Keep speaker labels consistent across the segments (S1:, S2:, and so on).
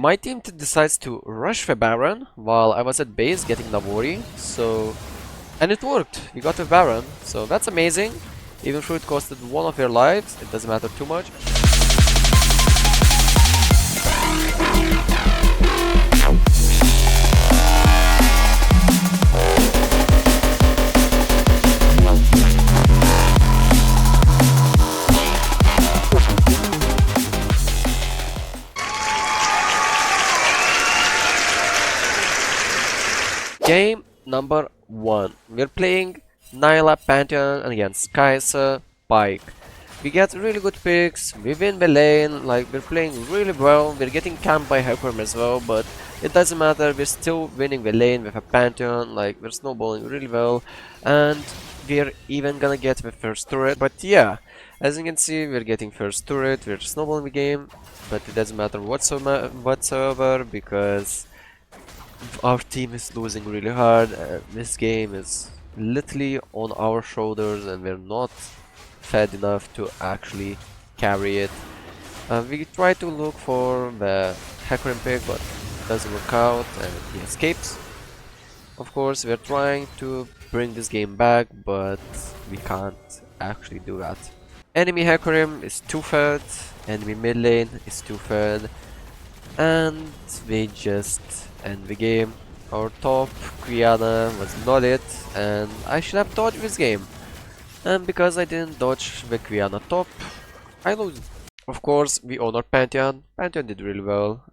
S1: My team decides to rush the Baron while I was at base getting Navori, and it worked. We got the Baron, so that's amazing. Even though it costed one of their lives, it doesn't matter too much. Game number 1. We're playing Nilah Pantheon against Kai'Sa Pike. We get really good picks, we win the lane, like we're playing really well, we're getting camped by Hecarim as well, but it doesn't matter, we're still winning the lane with a Pantheon, like we're snowballing really well, and we're even gonna get the first turret. But yeah, as you can see, we're getting first turret, we're snowballing the game, but it doesn't matter whatsoever because our team is losing really hard. This game is literally on our shoulders and we're not fed enough to actually carry it. We try to look for the Hecarim pick, but it doesn't work out and he escapes. Of course, we're trying to bring this game back, but we can't actually do that. Enemy Hecarim is too fed, enemy mid lane is too fed, and we just end the game. Our top Quiana was not it, and I should have dodged this game. And because I didn't dodge the Quiana top, I lose. Of course, we own our Pantheon. Pantheon did really well.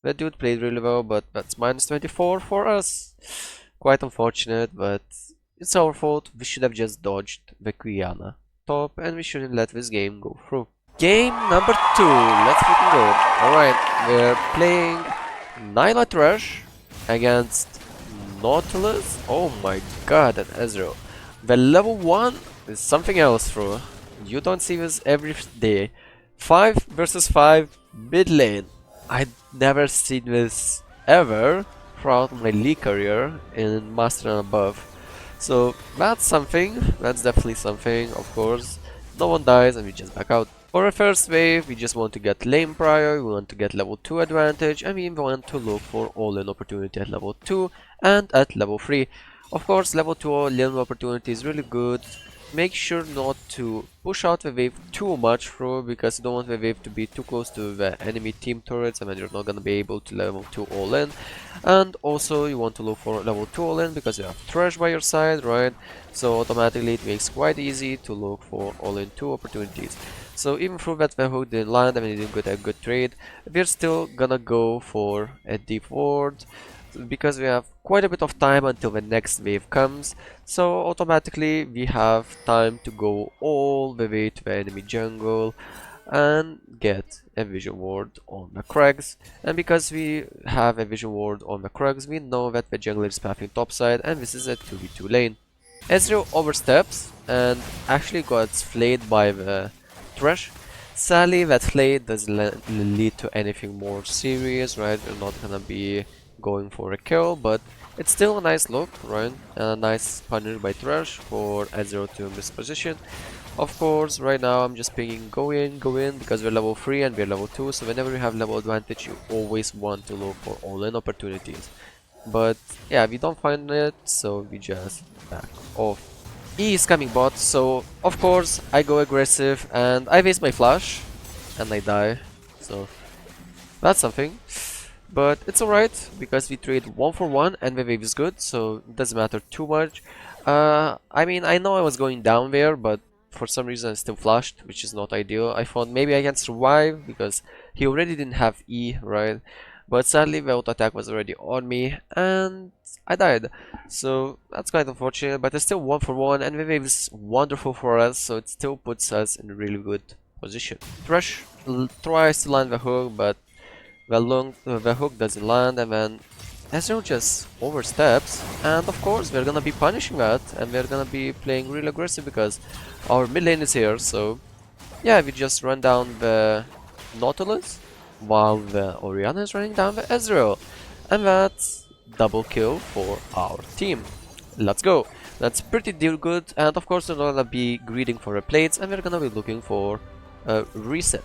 S1: The dude played really well, but that's minus 24 for us. Quite unfortunate, but it's our fault. We should have just dodged the Quiana top, and we shouldn't let this game go through. Game number 2, let's freaking go. Alright, we're playing Nilah Thresh against Nautilus. Oh my god, and Ezreal. The level 1 is something else, bro. You don't see this every day. 5 versus 5 mid lane. I'd never seen this ever throughout my league career in Master and above. So that's something, that's definitely something, of course. No one dies and we just back out. For a first wave, we just want to get lane prior, we want to get level 2 advantage, and we want to look for all-in opportunity at level 2 and at level 3. Of course, level 2 all-in opportunity is really good. Make sure not to push out the wave too much through, because you don't want the wave to be too close to the enemy team turrets, and then you're not gonna be able to level 2 all-in. And also you want to look for level 2 all-in because you have Thresh by your side, right? So automatically it makes quite easy to look for all-in 2 opportunities. So even though that the hook didn't land, I mean, it didn't get a good trade, we're still gonna go for a deep ward because we have quite a bit of time until the next wave comes. So automatically we have time to go all the way to the enemy jungle and get a vision ward on the Krugs. And because we have a vision ward on the Krugs, we know that the jungler is pathing topside and this is a 2v2 lane. Ezreal oversteps and actually got flayed by the Thresh. Sadly, that flay doesn't lead to anything more serious, right? We're not gonna be going for a kill, but it's still a nice look, right? A nice punish by Thresh for Ezreal to miss position. Of course, right now I'm just pinging go in, because we're level 3 and we're level 2, so whenever you have level advantage, you always want to look for all-in opportunities. But yeah, we don't find it, so we just back off. He is coming bot, so of course I go aggressive and I waste my flash and I die, so that's something. But it's alright because we trade 1 for 1 and the wave is good, so it doesn't matter too much. I mean, I know I was going down there, but for some reason I still flashed, which is not ideal. I thought maybe I can survive because he already didn't have E, right? But sadly the auto attack was already on me and I died. So that's quite unfortunate, but it's still 1 for 1 and the wave is wonderful for us, so it still puts us in a really good position. Thresh tries to land the hook, but the hook doesn't land, and then Ezreal just oversteps, and of course we're gonna be punishing that, and we're gonna be playing real aggressive because our mid lane is here. So yeah, we just run down the Nautilus while the Orianna is running down the Ezreal, and that's double kill for our team. Let's go. That's pretty good, and of course we're gonna be greeting for a plates, and we're gonna be looking for a reset.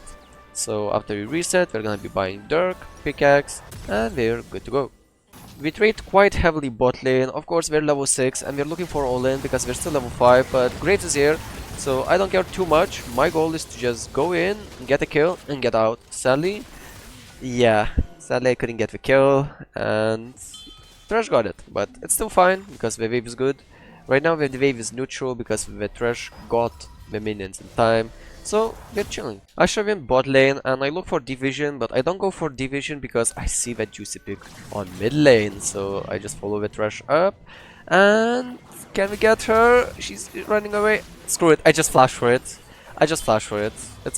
S1: So after we reset, we're gonna be buying Dirk, pickaxe, and we're good to go. We trade quite heavily bot lane. Of course, we're level 6 and we're looking for all in because we're still level 5, but Graves is here, so I don't care too much. My goal is to just go in, get a kill, and get out. Sadly, I couldn't get the kill, and Thresh got it, but it's still fine because the wave is good. Right now the wave is neutral because the Thresh got the minions in time, so we're chilling. I shove in bot lane and I look for division, but I don't go for division because I see that juicy pick on mid lane, so I just follow the Thresh up. And can we get her? She's running away. Screw it, I just flash for it. It's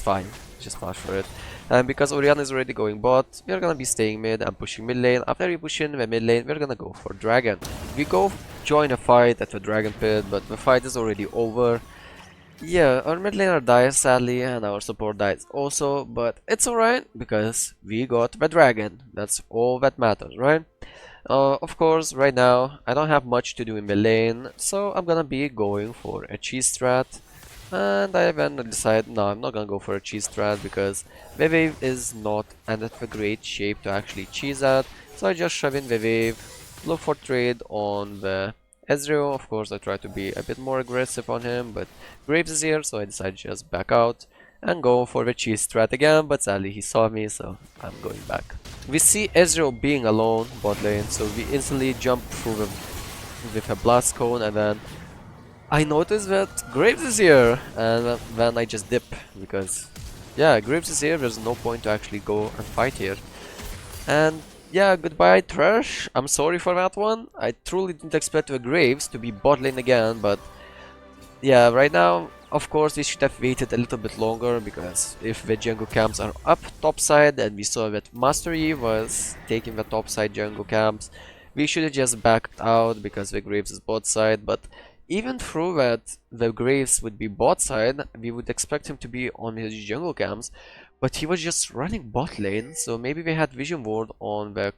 S1: fine, just flash for it. And because Orianna is already going bot, we're gonna be staying mid and pushing mid lane. After we push in the mid lane, we're gonna go for dragon. We go join a fight at the dragon pit, but the fight is already over. Yeah, our mid laner dies sadly, and our support dies also, but it's alright because we got the dragon. That's all that matters, right? Of course, right now I don't have much to do in the lane, so I'm gonna be going for a cheese strat. And I then decide, no, I'm not gonna go for a cheese strat because the wave is not in a great shape to actually cheese at. So I just shove in the wave, look for trade on the Ezreal. Of course, I try to be a bit more aggressive on him, but Graves is here, so I decide to just back out and go for the cheese strat again, but sadly he saw me, so I'm going back. We see Ezreal being alone bot lane, so we instantly jump through with a blast cone, and then I noticed that Graves is here, and then I just dip, because yeah, Graves is here, there's no point to actually go and fight here. And yeah, goodbye Thresh, I'm sorry for that one. I truly didn't expect the Graves to be bot lane again, but yeah, right now, of course, we should have waited a little bit longer, because if the jungle camps are up topside, and we saw that Master Yi was taking the topside jungle camps, we should have just backed out because the Graves is bot side, but even through that the Graves would be bot side, we would expect him to be on his jungle camps, but he was just running bot lane, so maybe they had vision ward on the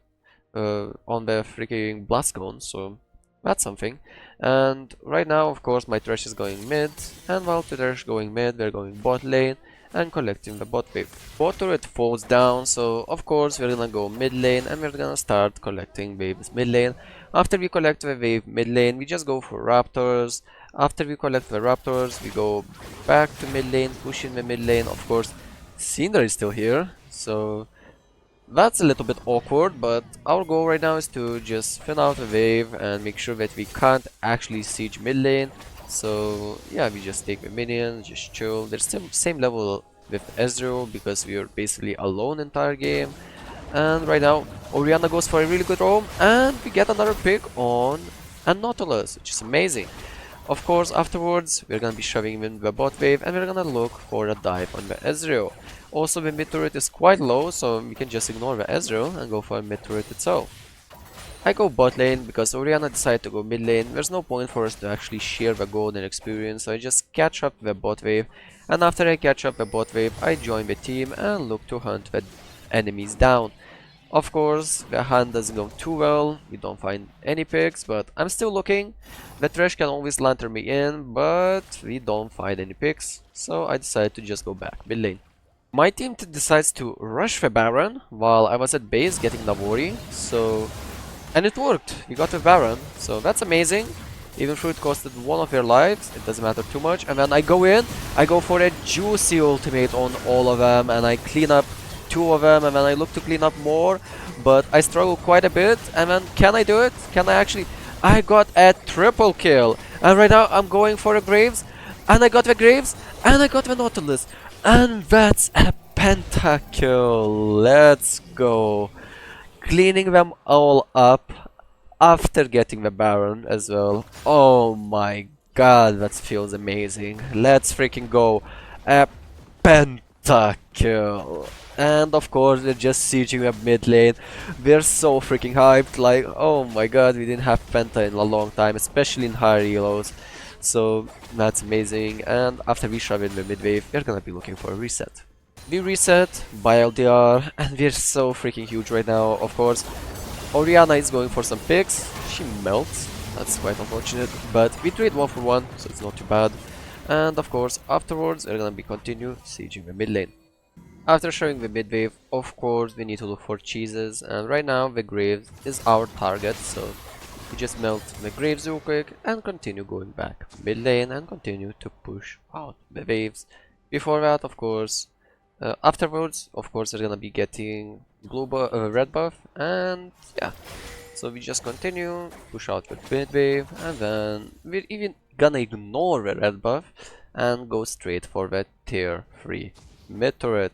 S1: freaking blast cone, so that's something. And right now, of course, my Thresh is going mid, and while the Thresh going mid, we're going bot lane and collecting the bot wave. Bot turret falls down, so of course we're gonna go mid lane and we're gonna start collecting waves mid lane. After we collect the wave mid lane, we just go for raptors. After we collect the raptors, we go back to mid lane, push in the mid lane. Of course, Cinder is still here, so that's a little bit awkward, but our goal right now is to just thin out the wave and make sure that we can't actually siege mid lane. So yeah, we just take the minions, just chill. They're still same level with Ezreal because we are basically alone entire game. And right now, Orianna goes for a really good roam, and we get another pick on a Nautilus, which is amazing. Of course, afterwards, we're gonna be shoving in the bot wave, and we're gonna look for a dive on the Ezreal. Also, the mid turret is quite low, so we can just ignore the Ezreal and go for a mid turret itself. I go bot lane because Orianna decided to go mid lane. There's no point for us to actually share the gold and experience, so I just catch up the bot wave, and after I catch up the bot wave, I join the team and look to hunt the enemies down. Of course, the hunt doesn't go too well, we don't find any picks, but I'm still looking. The Thresh can always lantern me in, but we don't find any picks, so I decided to just go back mid lane. My team decides to rush the Baron while I was at base getting Navori, and it worked, we got the Baron, so that's amazing. Even though it costed one of their lives, it doesn't matter too much. And then I go in, I go for a juicy ultimate on all of them, and I clean up 2 of them, and then I look to clean up more, but I struggle quite a bit. And then can I do it? Can I actually? I got a triple kill, and right now I'm going for a Graves, and I got the Graves, and I got the Nautilus, and that's a Penta kill. Let's go. Cleaning them all up after getting the Baron as well. Oh my god, that feels amazing. Let's freaking go. A Penta kill. And of course, they're just sieging a mid lane. We're so freaking hyped. Like, oh my god, we didn't have Penta in a long time, especially in higher elos. So that's amazing. And after we shove in the mid wave, we're gonna be looking for a reset. We reset, buy LDR, and we're so freaking huge right now. Of course, Orianna is going for some picks. She melts. That's quite unfortunate, but we trade 1 for 1, so it's not too bad. And of course, afterwards, we're gonna be continue sieging the mid lane. After showing the mid wave, of course we need to look for cheeses, and right now the graves is our target, so we just melt the graves real quick and continue going back mid lane and continue to push out the waves. Before that, of course, afterwards, of course, we're gonna be getting red buff, and yeah. So we just continue, push out with mid wave, and then we're even gonna ignore the red buff and go straight for the tier 3 mid turret.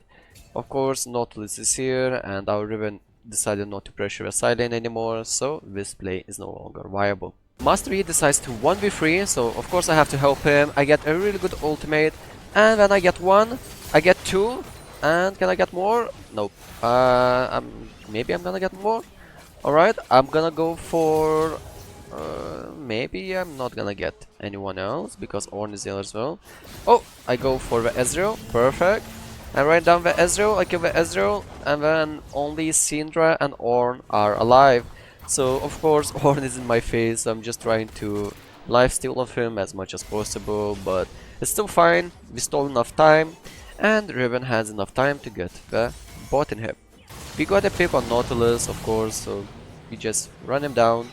S1: Of course, Nautilus is here, and our Riven decided not to pressure a side lane anymore, so this play is no longer viable. Master E decides to 1v3, so of course I have to help him. I get a really good ultimate, and then I get one, I get two, and can I get more? Nope. Maybe I'm gonna get more. Alright, I'm gonna go for... maybe I'm not gonna get anyone else, because Ornn is there as well. Oh, I go for the Ezreal, perfect. I write down the Ezreal, I kill the Ezreal, and then only Syndra and Ornn are alive. So of course Ornn is in my face, so I'm just trying to lifesteal of him as much as possible, but it's still fine, we stole enough time, and Riven has enough time to get the bot in him. We got a pick on Nautilus, of course, so we just run him down.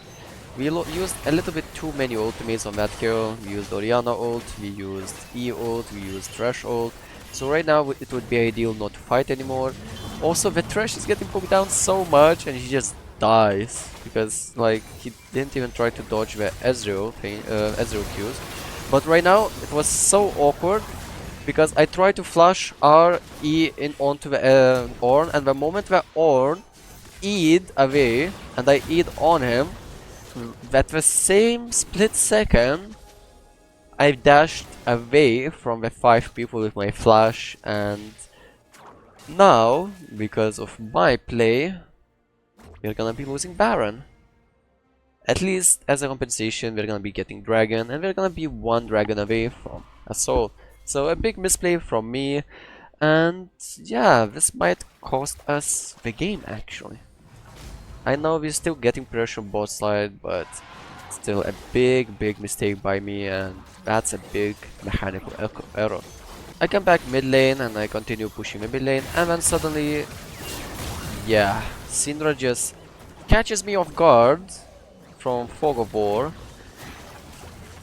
S1: We used a little bit too many ultimates on that kill. We used Orianna ult, we used E ult, we used Thresh ult. So right now it would be ideal not to fight anymore. Also, the Thresh is getting poked down so much and he just dies. Because like he didn't even try to dodge the Ezreal Qs. But right now it was so awkward because I tried to flash R, E in onto the Ornn, and the moment the Ornn E'd away and I E'd on him, at the same split second I dashed away from the 5 people with my flash, and now, because of my play, we're gonna be losing Baron. At least as a compensation, we're gonna be getting Dragon, and we're gonna be 1 Dragon away from a soul. So a big misplay from me, and yeah, this might cost us the game actually. I know we're still getting pressure on both sides, but still a big mistake by me, and that's a big mechanical error. I come back mid lane and I continue pushing the mid lane, and then suddenly, yeah, Syndra just catches me off guard from Fog of War,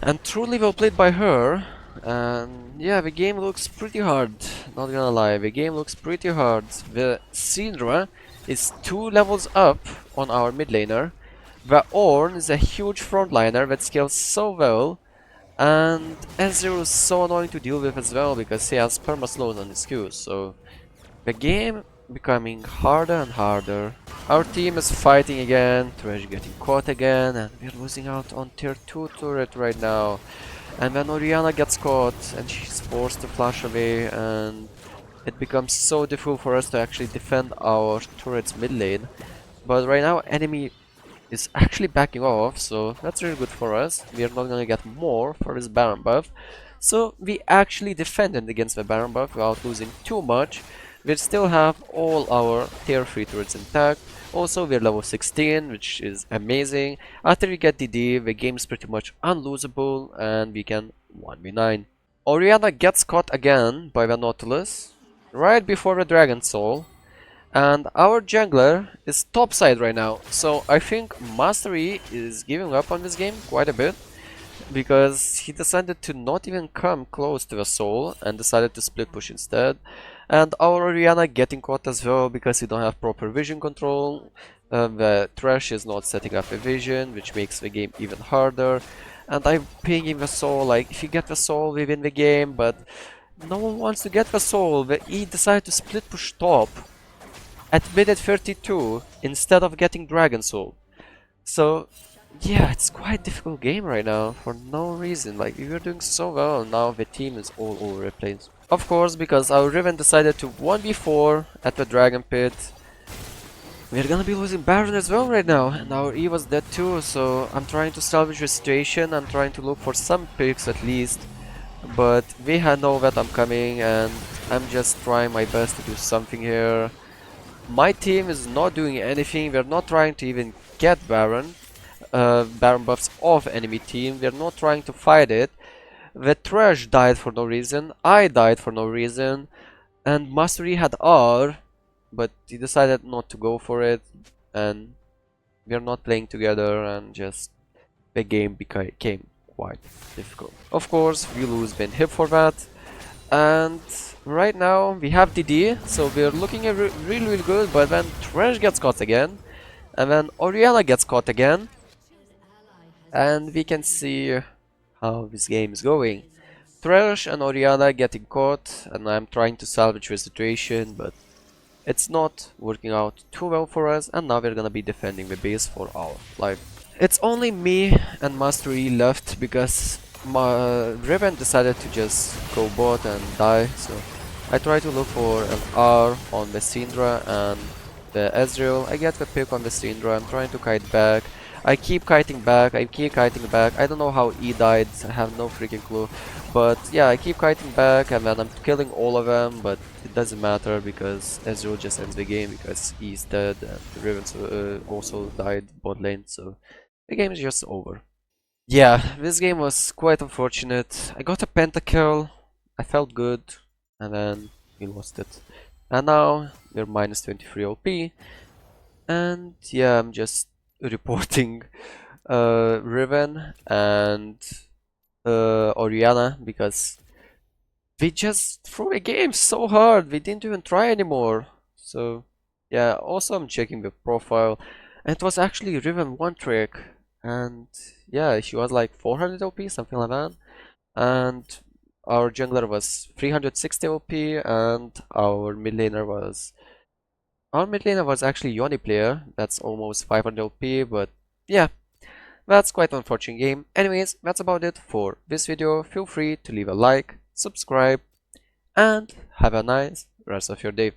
S1: and truly well played by her. And yeah, the game looks pretty hard, not gonna lie, the game looks pretty hard. The Syndra is 2 levels up on our mid laner. The Ornn is a huge frontliner that scales so well, and Ezreal is so annoying to deal with as well because he has perma-slows on his Qs, so the game becoming harder and harder. Our team is fighting again, Thresh getting caught again, and we're losing out on tier 2 turret right now. And then Orianna gets caught and she's forced to flash away, and it becomes so difficult for us to actually defend our turret's mid lane. But right now enemy is actually backing off, so that's really good for us. We are not gonna get more for this Baron buff. So we actually defended against the Baron buff without losing too much. We still have all our tier 3 turrets intact. Also, we're level 16, which is amazing. After we get DD, the game is pretty much unlosable and we can 1v9. Orianna gets caught again by the Nautilus right before the Dragon Soul. And our jungler is topside right now, so I think Master E is giving up on this game quite a bit, because he decided to not even come close to the soul and decided to split push instead. And our Orianna getting caught as well because we don't have proper vision control. The Thresh is not setting up a vision, which makes the game even harder. And I'm pinging the soul, like if you get the soul we win the game, but no one wants to get the soul. He decided to split push top at minute 32 instead of getting Dragon Soul. So yeah, it's quite a difficult game right now for no reason. Like we were doing so well, now the team is all over the place. Of course, because our Riven decided to 1v4 at the Dragon Pit, we're gonna be losing Baron as well right now, and our E was dead too, so I'm trying to salvage the situation. I'm trying to look for some picks at least, but they know that I'm coming and I'm just trying my best to do something here. My team is not doing anything, we're not trying to even get Baron buffs off enemy team, we're not trying to fight it. The Thresh died for no reason, I died for no reason, And Mastery had R, but he decided not to go for it, and we are not playing together, and just the game became quite difficult. Of course, we lose Ben Hip for that, and right now we have DD, so we're looking at really good, but then Trash gets caught again, and then Oriana gets caught again, and we can see how this game is going. Trash and Oriana getting caught, and I'm trying to salvage the situation, but it's not working out too well for us, and now we're gonna be defending the base for our life. It's only me and Mastery left because Riven decided to just go bot and die, so I try to look for an R on the Syndra and the Ezreal. I get the pick on the Syndra, I'm trying to kite back. I keep kiting back, I keep kiting back. I don't know how E died, I have no freaking clue. But yeah, I keep kiting back and then I'm killing all of them, but it doesn't matter because Ezreal just ends the game because he's dead and the Riven also died bot lane, so the game is just over. Yeah, this game was quite unfortunate. I got a Penta kill, I felt good, and then we lost it. And now we're minus 23 OP, and yeah, I'm just reporting Riven and Oriana because we just threw a game so hard, we didn't even try anymore. So yeah, also I'm checking the profile, and it was actually Riven one trick, and yeah, she was like 400 OP, something like that, and our jungler was 360 OP, and our mid laner was actually Yoni player, that's almost 500 OP, but yeah, that's quite an unfortunate game. Anyways, that's about it for this video. Feel free to leave a like, subscribe, and have a nice rest of your day.